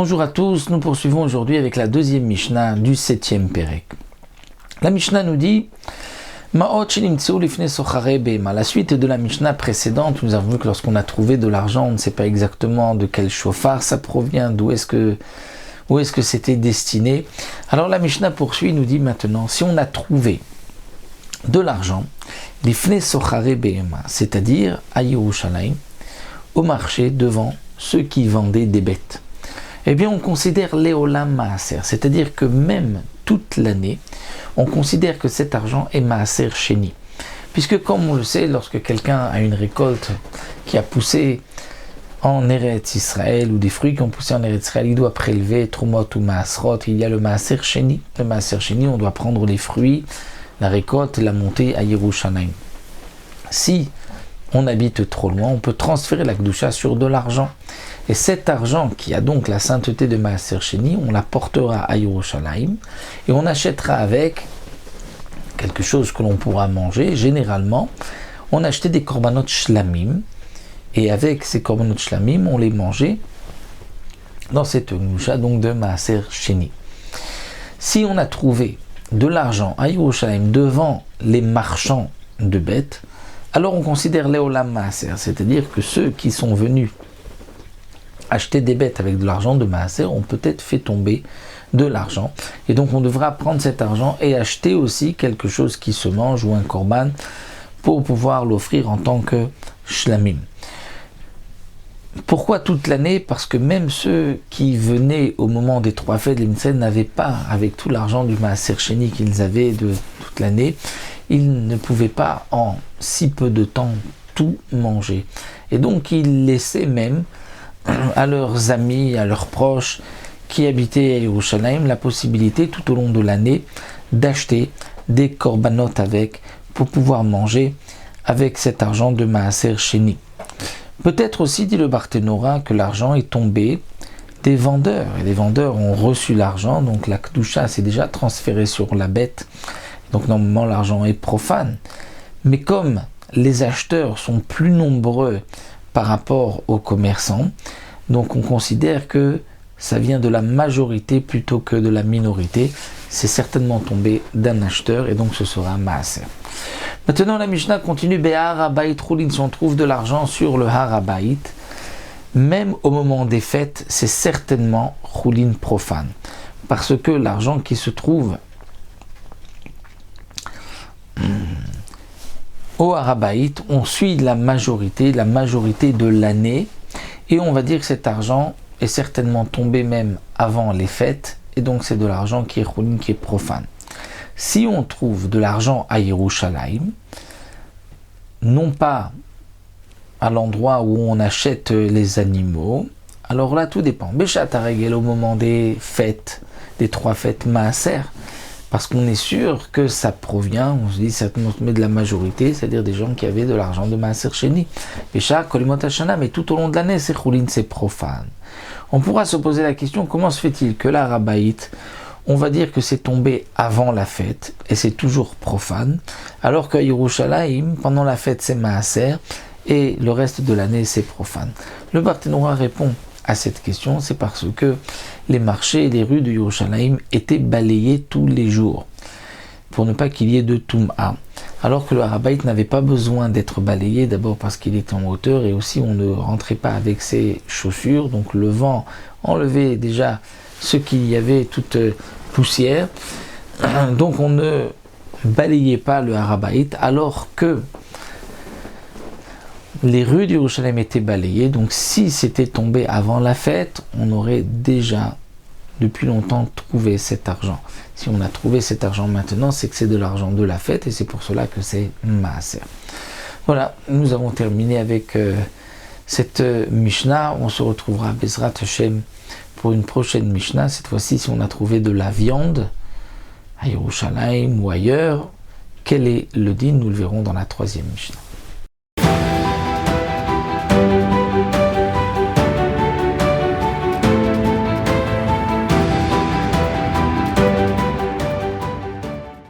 Bonjour à tous, nous poursuivons aujourd'hui avec la deuxième Mishnah du 7e Pérec. La Mishnah nous dit la suite de la Mishnah précédente, nous avons vu que lorsqu'on a trouvé de l'argent, on ne sait pas exactement de quel shofar ça provient, d'où est-ce que c'était destiné. Alors la Mishnah poursuit, nous dit maintenant, si on a trouvé de l'argent, c'est-à-dire à Yerushalayim, au marché devant ceux qui vendaient des bêtes, eh bien on considère l'éolam maaser, c'est-à-dire que même toute l'année, on considère que cet argent est maaser sheni. Puisque comme on le sait, lorsque quelqu'un a une récolte qui a poussé en Eretz Israël, ou des fruits qui ont poussé en Eretz Israël, il doit prélever trumot ou maasrot, il y a le maaser sheni. Le maaser sheni, on doit prendre les fruits, la récolte et la monter à Yerushalayim. Si on habite trop loin, on peut transférer la Kedusha sur de l'argent. Et cet argent qui a donc la sainteté de Maaser Sheni, on la portera à Yerushalayim et on achètera avec quelque chose que l'on pourra manger. Généralement, on achetait des korbanot shlamim et avec ces korbanot shlamim, on les mangeait dans cette Kedusha donc de Maaser Sheni. Si on a trouvé de l'argent à Yerushalayim devant les marchands de bêtes, alors on considère l'éolam maaser, c'est-à-dire que ceux qui sont venus acheter des bêtes avec de l'argent de maaser ont peut-être fait tomber de l'argent. Et donc on devra prendre cet argent et acheter aussi quelque chose qui se mange ou un korban pour pouvoir l'offrir en tant que shlamim. Pourquoi toute l'année? Parce que même ceux qui venaient au moment des 3 fêtes, les mitzvot n'avaient pas, avec tout l'argent du maaser sheni qu'ils avaient de toute l'année, ils ne pouvaient pas en si peu de temps tout manger. Et donc ils laissaient même à leurs amis, à leurs proches qui habitaient à Yerushalayim la possibilité tout au long de l'année d'acheter des korbanot avec pour pouvoir manger avec cet argent de Maaser Sheni. Peut-être aussi, dit le Barthénora, que l'argent est tombé des vendeurs et les vendeurs ont reçu l'argent, donc la Kedusha s'est déjà transférée sur la bête. Donc normalement l'argent est profane. Mais comme les acheteurs sont plus nombreux par rapport aux commerçants, donc on considère que ça vient de la majorité plutôt que de la minorité. C'est certainement tombé d'un acheteur et donc ce sera maaser. Maintenant la Mishnah continue. Behar habayit chulin, si on trouve de l'argent sur le har habayit, même au moment des fêtes, c'est certainement chulin profane. Parce que l'argent qui se trouve au har habayit, on suit la majorité de l'année, et on va dire que cet argent est certainement tombé même avant les fêtes, et donc c'est de l'argent qui est chulin, qui est profane. Si on trouve de l'argent à Yerushalayim, non pas à l'endroit où on achète les animaux, alors là tout dépend. Beshat haregel, au moment des fêtes, des 3 fêtes maaser, parce qu'on est sûr que ça provient, on se dit certainement de la majorité, c'est-à-dire des gens qui avaient de l'argent de Maaser Sheni. Béchar, Kolimot Hashana, mais tout au long de l'année, c'est chulin, c'est profane. On pourra se poser la question, comment se fait-il que la Rabaït, on va dire que c'est tombé avant la fête, et c'est toujours profane, alors qu'à Yerushalayim, pendant la fête, c'est Maaser, et le reste de l'année, c'est profane. Le Barthénora répond à cette question, c'est parce que les marchés et les rues de Yerushalayim étaient balayés tous les jours pour ne pas qu'il y ait de Tum'a. Alors que le har habayit n'avait pas besoin d'être balayé, d'abord parce qu'il était en hauteur et aussi on ne rentrait pas avec ses chaussures, donc le vent enlevait déjà ce qu'il y avait, toute poussière, donc on ne balayait pas le har habayit, alors que les rues du Yerushalayim étaient balayées, donc si c'était tombé avant la fête, on aurait déjà depuis longtemps trouvé cet argent. Si on a trouvé cet argent maintenant, c'est que c'est de l'argent de la fête et c'est pour cela que c'est maaser. Voilà, nous avons terminé avec cette Mishnah. On se retrouvera Bezrat Hashem pour une prochaine Mishnah. Cette fois-ci, si on a trouvé de la viande à Yerushalayim ou ailleurs, quel est le din? Nous le verrons dans la 3e Mishnah.